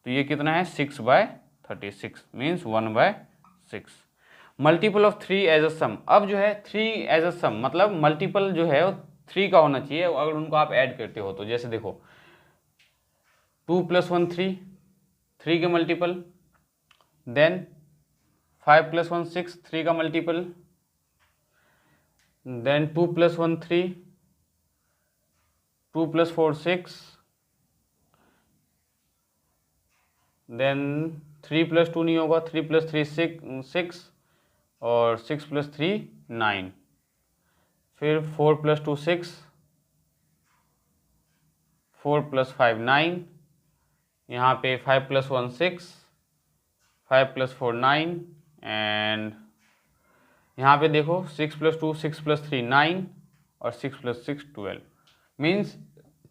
Speaker 1: तो ये कितना है 6/36 means 1/6। Multiple of 3 as a sum, अब जो है 3 एज अ सम मतलब मल्टीपल जो है वो 3 का होना चाहिए अगर उनको आप ऐड करते हो। तो जैसे देखो 2 + 1 3, 3 के मल्टीपल, देन 5 + 1 6, 3 का मल्टीपल, देन 2 + 1 3, 2 + 4 6, देन 3 + 2 नहीं होगा, 3 + 3 6 और 6 + 3 9, फिर 4 + 2 6, 4 + 5 9, यहाँ पे 5 + 1 6, 5 + 4 9, एंड यहाँ पे देखो 6 + 2 6 + 3 9 और 6 + 6 12। मीन्स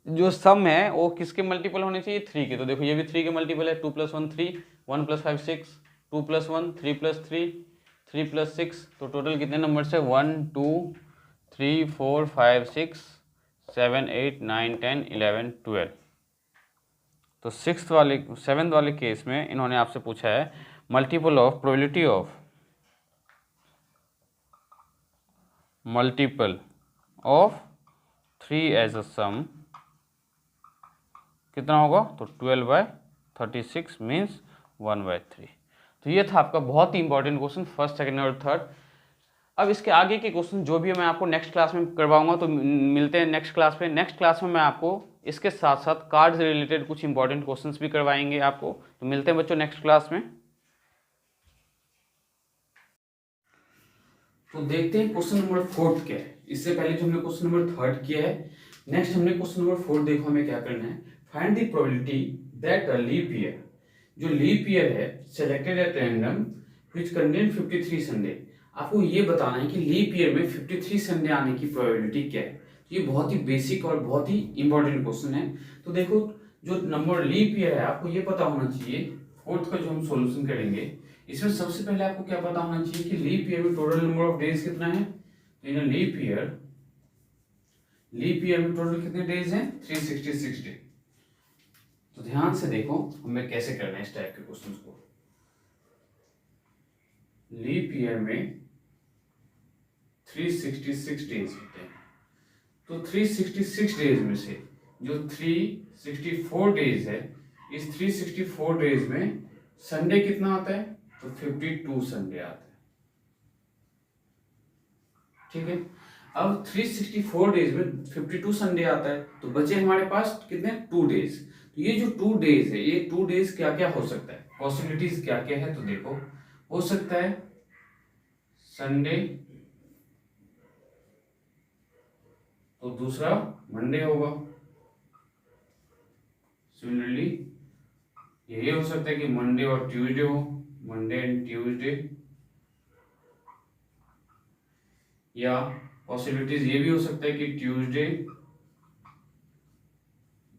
Speaker 1: जो सम है वो किसके मल्टीपल होने चाहिए 3 के। तो देखो ये भी 3 के मल्टीपल है, 2 + 1 3, 1 + 5 6, 2 + 1 3 + 3, 3 + 6, तो टोटल कितने नंबर्स है 1 2 3 4 5 6 7 8 9 10 11 12। तो सेवेंथ वाले केस में इन्होंने आपसे पूछा है multiple of probability of multiple of 3 as a sum कितना होगा, तो 12/36 मीन्स 1/3। तो ये था आपका बहुत ही इंपॉर्टेंट क्वेश्चन फर्स्ट सेकंड और थर्ड। अब इसके आगे के क्वेश्चन जो भी मैं आपको नेक्स्ट क्लास में करवाऊंगा, तो मिलते हैं नेक्स्ट क्लास में। नेक्स्ट क्लास में मैं आपको इसके साथ साथ कार्ड से रिलेटेड कुछ इंपॉर्टेंट क्वेश्चंस भी करवाएंगे आपको। तो मिलते हैं बच्चों नेक्स्ट क्लास में। तो देखते हैं क्वेश्चन नंबर 4 क्या है। इससे पहले जो हमने क्वेश्चन नंबर 3 किया है, नेक्स्ट हमने क्वेश्चन नंबर 4 देखो हमें क्या करना है। Find the probability that a leap year, जो लीप ईयर है selected at random which contain 53 Sunday, आपको ये बताना है कि लीप ईयर में 53 संडे आने की प्रोबेबिलिटी क्या है। ये बहुत ही बेसिक और बहुत ही इंपॉर्टेंट क्वेश्चन है। तो देखो जो नंबर लीप ईयर है आपको ये पता होना चाहिए। फोर्थ का जो हम सॉल्यूशन करेंगे इसमें सबसे पहले आपको क्या पता होना चाहिए कि लीप ईयर में टोटल नंबर ऑफ डेज कितना है। इन लीप ईयर में टोटल कितने डेज हैं 366 डे। तो ध्यान से देखो हमें कैसे करना है इस टाइप के क्वेश्चंस को। लीप ईयर में 366 डेज होते हैं, तो 366 डेज में से जो 364 डेज है, इस 364 डेज में संडे कितना आता है, तो 52 संडे आता है। ठीक है, अब 364 डेज में 52 संडे आता है, तो बचे हमारे पास कितने 2 डेज। तो ये जो 2 डेज है, ये 2 डेज क्या क्या हो सकता है, पॉसिबिलिटीज क्या क्या है। तो देखो हो सकता है संडे, तो दूसरा मंडे होगा। सिमिलरली ये हो सकता है कि मंडे और ट्यूसडे हो, मंडे एंड ट्यूसडे, या पॉसिबिलिटीज ये भी हो सकता है कि ट्यूसडे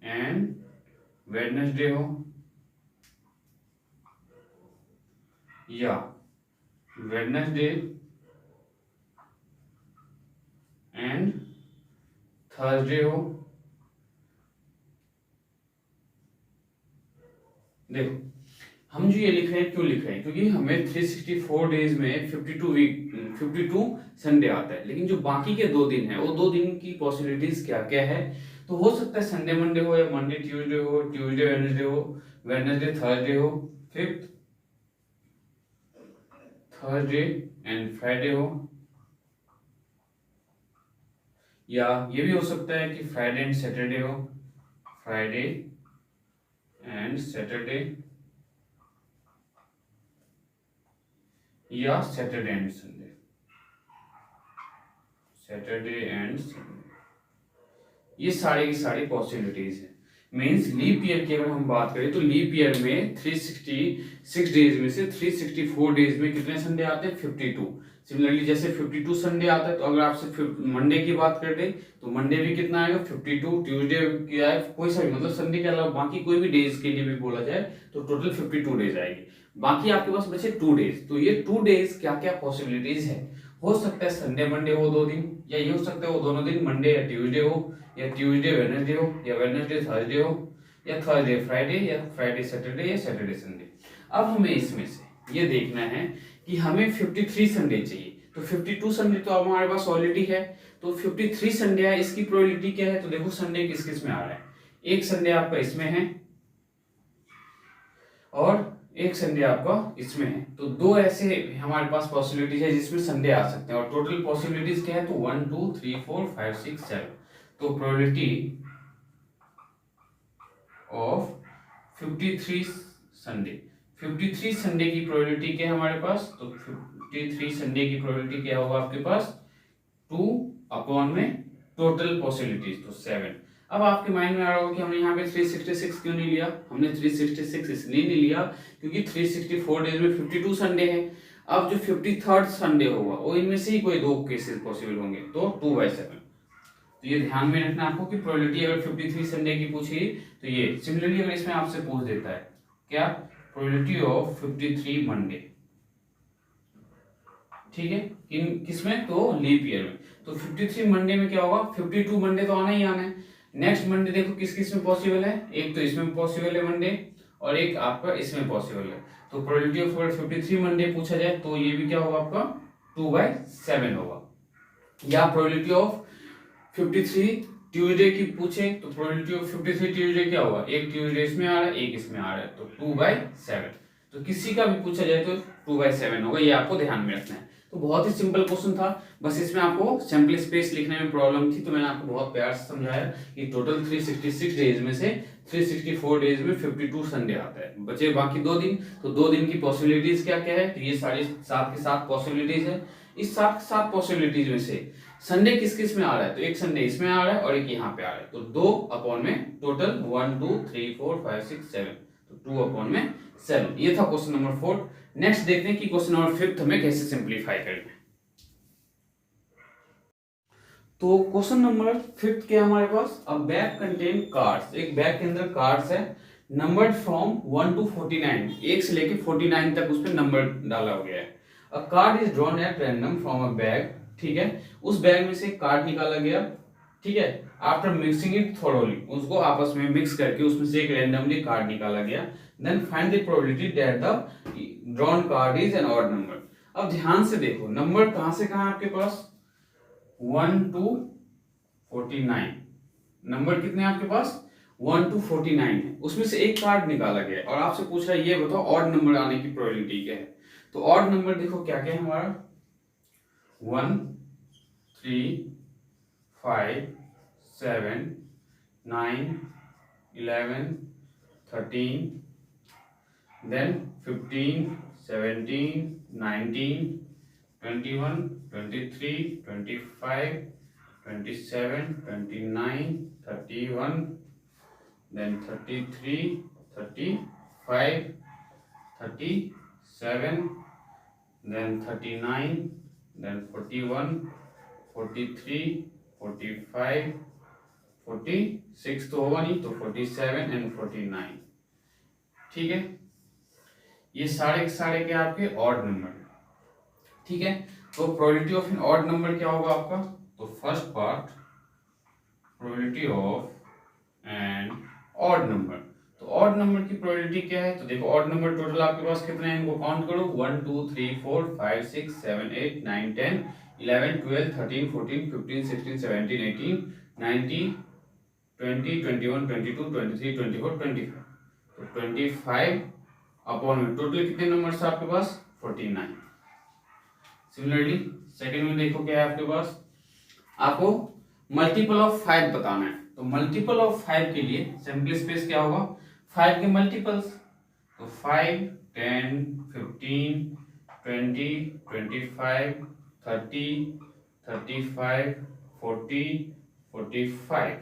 Speaker 1: एंड वेडनेसडे हो, या वेडनेसडे एंड थर्सडे हो। देखो हम जो ये लिख रहे हैं क्यों लिख रहे हैं, क्योंकि हमें 364 डेज में 52 संडे आता है, लेकिन जो बाकी के 2 दिन है वो 2 दिन की पॉसिबिलिटीज क्या क्या है। तो हो सकता है संडे मंडे हो, या मंडे ट्यूसडे हो, ट्यूसडे वेडनेसडे हो, वेडनेसडे थर्सडे हो, फिफ्थ थर्सडे एंड फ्राइडे हो, या ये भी हो सकता है कि फ्राइडे एंड सैटरडे हो, फ्राइडे एंड सैटरडे, या Saturday and Sunday, Saturday and Sunday. ये सारी की सारी पॉसिबिलिटीज है। मींस लीप ईयर की अगर हम बात करें तो लीप ईयर में 366 डेज में से 364 डेज में कितने संडे आते हैं, 52। सिमिलरली जैसे 52 संडे आता है, तो अगर आपसे मंडे की बात करते तो मंडे भी कितना आएगा, 52। ट्यूसडे क्या है, कोई सा भी मतलब संडे के अलावा बाकी कोई भी डेज के लिए भी बोला जाए तो टोटल 52 डेज आएगी। बाकी आपके पास बचे 2 डेज। तो ये 2 डेज क्या क्या पॉसिबिलिटीज है, हो सकता है संडे मंडे हो 2 दिन, या ये हो सकता है वो दोनों दिन मंडे या ट्यूसडे हो, या ट्यूसडे वेडनेसडे हो, या वेडनेसडे थर्सडे हो, या थर्सडे फ्राइडे, या फ्राइडे सैटरडे, या सैटरडे संडे। अब हमें इसमें से ये देखना है कि हमें 53 संडे चाहिए। तो 52 संडे तो हमारे पास ऑलरेडी है, तो 53 संडे है, इसकी प्रोबेबिलिटी क्या है। तो देखो संडे किस किस में आ रहा है, एक संडे आपका इसमें है और एक संडे आपका इसमें है। तो 2 ऐसे हमारे पास पॉसिबिलिटीज है जिसमें संडे आ सकते हैं, और टोटल पॉसिबिलिटीज क्या है, तो 1 2 3 4 5 6 7। तो प्रोबेबिलिटी ऑफ 53 संडे, 53 संडे की प्रोबेबिलिटी क्या है हमारे पास, तो 53 संडे की प्रोबेबिलिटी क्या होगा आपके पास, 2 अपॉन में टोटल पॉसिबिलिटीज तो 7। अब आपके माइंड में आ रहा होगा कि हमने यहाँ पे 366 क्यों नहीं लिया। हमने 366 इसलिए नहीं लिया क्योंकि 364 डेज में 52 संडे है। अब जो 53rd संडे होगा वो इनमें से ही कोई 2 केसेस पॉसिबल होंगे, तो 2/7। तो ये ध्यान में रखना आपको कि प्रोबेबिलिटी अगर 53 संडे की पूछी तो ये। सिमिलरली अगर इसमें आपसे पूछ देता है क्या, प्रोबेबिलिटी ऑफ 53 मंडे, ठीक है, किसमें, तो लीप ईयर में। तो 53 मंडे में क्या होगा, 52 मंडे तो आना ही आना है। नेक्स्ट मंडे देखो किस किस में पॉसिबल है, एक तो इसमें पॉसिबल है मंडे, और एक आपका इसमें पॉसिबल है। तो प्रोबेबिलिटी ऑफ अगर 53 मंडे पूछा जाए तो ये भी क्या होगा आपका 2/7 होगा। या प्रोबेबिलिटी ऑफ 53 ट्यूसडे की पूछे तो प्रोबेबिलिटी ऑफ 53 ट्यूसडे क्या होगा, एक ट्यूसडे इसमें आ रहा है, एक इसमें आ रहा है, तो 2/7। तो किसी का भी पूछा जाए तो 2/7 होगा, ये आपको ध्यान में रखना है। तो बहुत ही सिंपल क्वेश्चन था, बस इसमें आपको सैंपल स्पेस लिखने में प्रॉब्लम थी, तो मैंने आपको बहुत प्यार से समझाया कि टोटल 366 डेज में से 364 डेज में 52 संडे आता है, बचे बाकी 2 दिन। तो 2 दिन की पॉसिबिलिटीज क्या क्या है, तो ये सारी 7 की 7 पॉसिबिलिटीज है। इस 7 की 7 पॉसिबिलिटीज में से संडे किस किस में आ रहा है, तो एक संडे इसमें आ रहा है और एक यहाँ पे आ रहा है, तो 2 अपॉन में टोटल 1 2 3 4 5 6 7, तो 2 अपॉन में 7। ये था क्वेश्चन नंबर 4। नेक्स्ट देखते हैं कि क्वेश्चन नंबर 5 हमें कैसे सिंप्लीफाई करना है। तो क्वेश्चन नंबर 5 क्या है हमारे पास, अ बैग कंटेन कार्ड्स, एक बैग के अंदर कार्ड्स है, नंबर्ड फ्रॉम 1 to 49, 1 से लेके 49 तक उस पे नंबर डाला गया है। अ card is drawn at random from a bag, ठीक है, उस बैग में से कार्ड निकाला गया, ठीक है। आफ्टर मिक्सिंग इट थोरोली, उसको आपस में मिक्स करके उसमें से एक रैंडमली कार्ड निकाला गया। Then find the probability that the drawn card is an odd number. अब ध्यान से देखो नंबर कहां से कहां आपके पास, 1 to 49, नंबर कितने हैं आपके पास, 1 to 49 है, उसमें से एक कार्ड निकाला गया और आपसे पूछ रहा है ये बताओ ऑड नंबर आने की प्रोबेबिलिटी क्या है। तो ऑड नंबर देखो क्या क्या है हमारा, 1 3 5 7 9 11 13, then 15 17 19 21 23 25 27 29 31, then 33 35 37, then 39, then 41, 43, 45, 46 तो होगा नहीं, तो 47 एंड 49। ठीक है, ये सारे के सारे क्या आपके ऑड नंबर। ठीक है, तो probability of an odd number क्या होगा आपका? तो first part, probability of an odd number. तो ऑड नंबर की प्रोबेबिलिटी क्या है? तो देखो ऑड नंबर टोटल आपके पास कितने हैं, इनको काउंट करो। 1 2 3 4 5 6 7 8 9 10 11 12 13 14 15 16 17 18 19 20 21 22 23 24 25। तो 25 अपॉन में टोटल कितने नंबर्स है आपके पास? 49। सिमिलरली सेकंड में देखो क्या है आपके पास, आपको मल्टीपल ऑफ 5 बताना है। तो मल्टीपल ऑफ 5 के लिए सिंपल स्पेस क्या होगा? 5 के मल्टीपल्स। तो 5 10 15 20 25 30 35 40 45।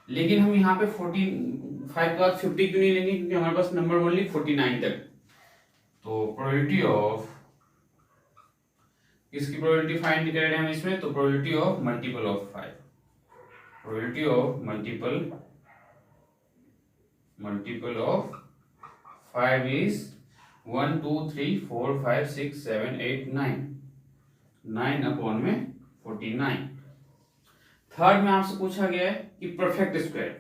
Speaker 1: लेकिन हम यहाँ पे 45 के बाद 50 क्यों नहीं लेंगे? क्योंकि हमारे पास नंबर ओनली 49 तक। तो प्रोबेबिलिटी ऑफ, किसकी प्रोबेबिलिटी फाइंड कर रहे हैं हम इसमें? तो probability of multiple of 5। Probability of multiple of 5 is 1 2 3 4 5 6 7 8 9। 9 upon में 49। थर्ड में आपसे पूछा गया है कि परफेक्ट स्क्वायर।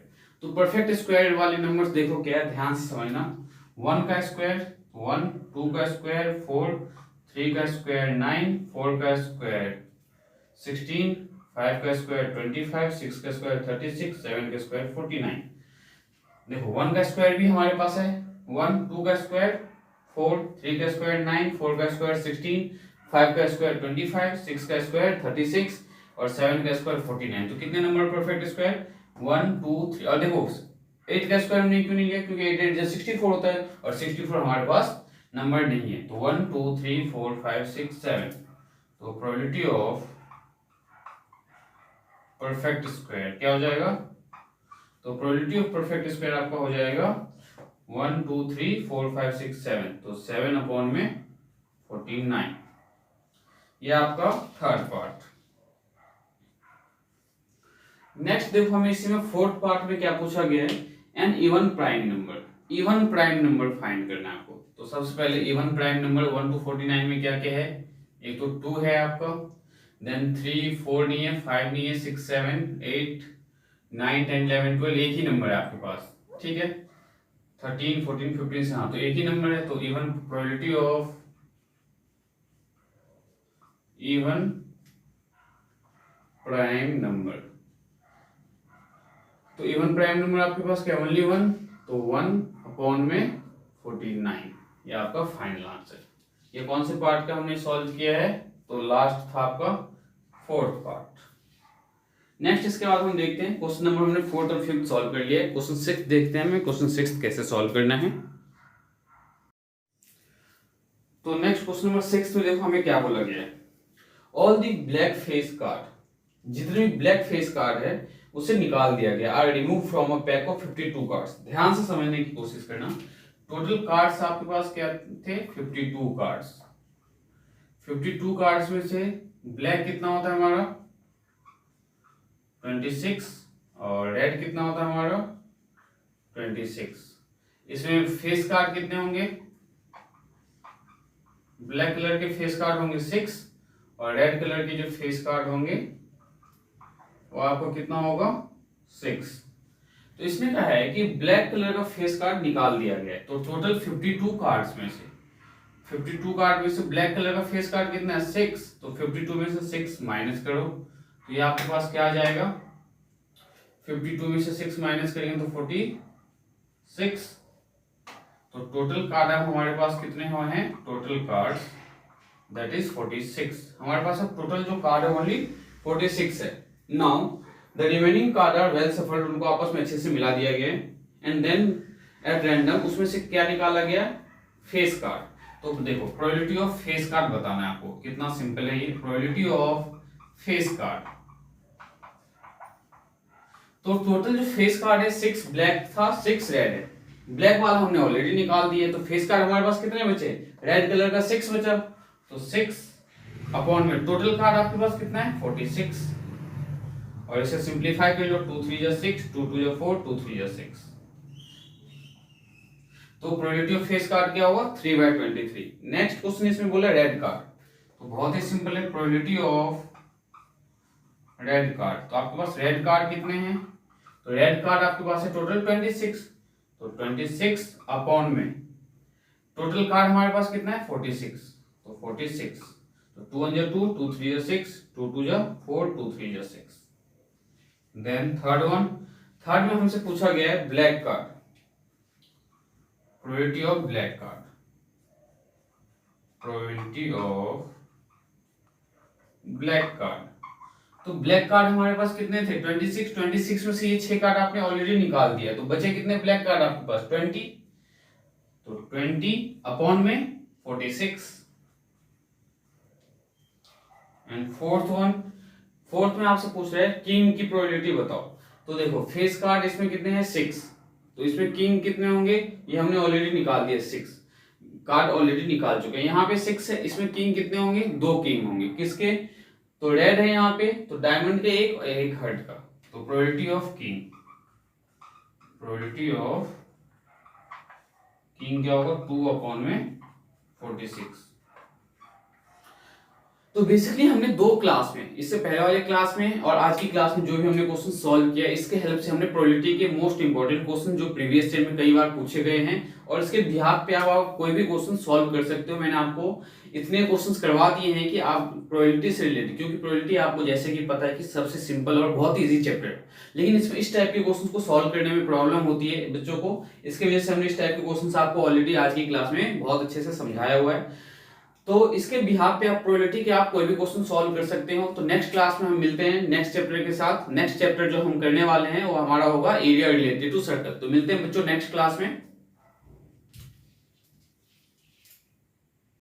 Speaker 1: तो परफेक्ट स्क्वायर वाले नंबर्स देखो क्या है, ध्यान से समझना। 1 का स्क्वायर 1, 2 का स्क्वायर 4, 3 का स्क्वायर 9, 4 का स्क्वायर 16, 5 का स्क्वायर 25, 6 का स्क्वायर 36, 7 का स्क्वायर 49। देखो 1 का स्क्वायर भी हमारे पास है 1, 2 का स्क्वायर 4, 3 का स्क्वायर 9, 4 का स्क्वायर 16, 5 का स्क्वायर 25, 6 का स्क्वायर 36 और 7 का स्क्वायर 49। तो कितने नंबर परफेक्ट स्क्वायर? 1 2 3। और देखो 8 का स्क्वायर हमने क्यों नहीं लिया? क्योंकि 8 8 64 होता है और 64 हमारे पास नंबर नहीं है। तो 1 2 3 4 5 6 7। तो प्रोबेबिलिटी ऑफ परफेक्ट स्क्वायर क्या हो जाएगा? तो प्रोबेबिलिटी ऑफ परफेक्ट स्क्वायर आपका हो जाएगा 1 2 3 4 5 6 7। तो 7 अपॉन में 49। ये आपका थर्ड पार्ट। नेक्स्ट देखो हमें इसी में फोर्थ पार्ट में क्या पूछा गया है, an even prime number. Even prime number find करना है आपको। तो सबसे पहले इवन प्राइम नंबर 1 to 49 में क्या क्या है? एक तो 2 है आपका, देन 3 4 नहीं है, 5 नहीं है, 6 7 8 9 10 11 12 एक ही नंबर है आपके पास। ठीक है, 13 14 15 से, हाँ तो एक ही नंबर है। तो E one probability of even prime number, तो इवन प्राइम नंबर आपके पास क्या? ओनली 1। तो 1 अपॉन में 49। ये आपका फाइनल आंसर। ये कौन से पार्ट का हमने सॉल्व किया है? तो लास्ट था आपका फोर्थ पार्ट। नेक्स्ट इसके बाद हम देखते हैं क्वेश्चन नंबर हमने फोर्थ और फिफ्थ सॉल्व कर लिया है। क्वेश्चन 6 देखते हैं हमें क्वेश्चन 6 कैसे सॉल्व करना है। तो नेक्स्ट क्वेश्चन नंबर 6 में देखो हमें क्या बोला गया है, all the black face card, जितने भी ब्लैक फेस कार्ड है उसे निकाल दिया गया, are remove from a pack of 52 cards. ध्यान से समझने की कोशिश करना। टोटल कार्ड्स आपके पास क्या थे? 52 कार्ड्स। 52 कार्ड्स में से ब्लैक कितना होता है हमारा? 26 और रेड कितना होता है हमारा? 26। इसमें फेस कार्ड कितने होंगे? ब्लैक कलर के फेस कार्ड होंगे 6 और रेड कलर के जो फेस कार्ड होंगे वो आपको कितना होगा? 6। तो इसमें क्या है कि ब्लैक कलर का फेस कार्ड निकाल दिया गया है। तो टोटल 52 कार्ड्स में से 52 कार्ड में से ब्लैक कलर का फेस कार्ड कितना है? 6। तो 52 में से 6 माइनस करो तो ये आपके पास क्या आ जाएगा? 52 में से 6 माइनस करेंगे तो 46। तो टोटल कार्ड अब हमारे पास कितने हुए हैं? Total cards that is 46। हमारे पास अब टोटल जो कार्ड है ओनली 46 है। Now the remaining card are well shuffled, उनको आपस में अच्छे से मिला दिया गया है। एंड देन एट रैंडम उसमें से क्या निकाला गया? Face card. तो देखो प्रोबेबिलिटी ऑफ फेस कार्ड बताना है आपको, कितना सिंपल है ये। प्रोबेबिलिटी ऑफ फेस कार्ड, तो टोटल जो फेस कार्ड है 6 ब्लैक था 6 रेड है। ब्लैक वाला हमने ऑलरेडी निकाल दिया, तो फेस कार्ड हमारे पास कितने बचे? रेड कलर का 6 बचा। तो 6 अपॉन में टोटल कार्ड आपके पास कितना है 46, और इसे सिंप्लीफाई कर लो, 2 3 जा 6, 2 2 जा 4, 2 3 जा 6, तो प्रोबेबिलिटी ऑफ फेस कार्ड क्या होगा 3/23। नेक्स्ट क्वेश्चन इसमें बोला रेड कार्ड, तो बहुत ही सिंपल है, प्रोबेबिलिटी ऑफ रेड कार्ड। तो आपके पास रेड कार्ड कितने हैं, तो रेड कार्ड आपके पास है टोटल 26, तो 26 अपॉन में टोटल कार्ड हमारे पास कितना है 46, तो 46, तो 2 1 जा 2, 2 3 जा 6, 2 2 जा 4, 2 3 जा 6। देन थर्ड में हमसे पूछा गया है black card, probability of black card, probability of black card. तो ब्लैक कार्ड हमारे पास कितने थे 26 में से ये 6 कार्ड आपने ऑलरेडी निकाल दिया, तो बचे कितने ब्लैक कार्ड आपके पास 20, तो 20 अपॉन में 46। एंड फोर्थ में आपसे पूछ रहा है किंग की प्रोबेबिलिटी बताओ। तो देखो फेस कार्ड इसमें कितने हैं 6, तो इसमें किंग कितने होंगे, ये हमने ऑलरेडी निकाल दिया, 6 कार्ड ऑलरेडी निकाल चुके हैं, यहाँ पे 6 है, इसमें किंग कितने होंगे 2 किंग होंगे, किसके, तो रेड है यहाँ पे, तो डायमंड के एक और एक हर्ट का, तो probability of king, probability of king क्या होगा 2 अपॉन में 46। तो बेसिकली हमने दो क्लास में, इससे पहले वाले क्लास में और आज की क्लास में जो भी हमने क्वेश्चन सॉल्व किया, इसके हेल्प से हमने प्रोबेबिलिटी के मोस्ट इंपोर्टेंट क्वेश्चन जो प्रीवियस ईयर में कई बार पूछे गए हैं और इसके बिहाफ पे आप कोई भी क्वेश्चन सॉल्व कर सकते हो। मैंने आपको इतने क्वेश्चंस करवा दिए हैं कि आप प्रोबेबिलिटी से रिलेटेड, क्योंकि प्रोबेबिलिटी आपको जैसे कि पता है कि सबसे सिंपल और बहुत ईजी चैप्टर है, लेकिन इसमें इस टाइप के क्वेश्चंस को सॉल्व करने में प्रॉब्लम होती है बच्चों को, इसके वजह से हमने इस टाइप के क्वेश्चंस आपको ऑलरेडी आज की क्लास में बहुत अच्छे से समझाया हुआ है। तो इसके बिहाफ पे आप प्रोबेबिलिटी के आप कोई भी क्वेश्चन सॉल्व कर सकते हो। तो नेक्स्ट क्लास में हम मिलते हैं नेक्स्ट चैप्टर के साथ। नेक्स्ट चैप्टर जो हम करने वाले हैं वो हमारा होगा एरिया रिलेटेड टू सर्कल। तो मिलते हैं बच्चों नेक्स्ट क्लास में।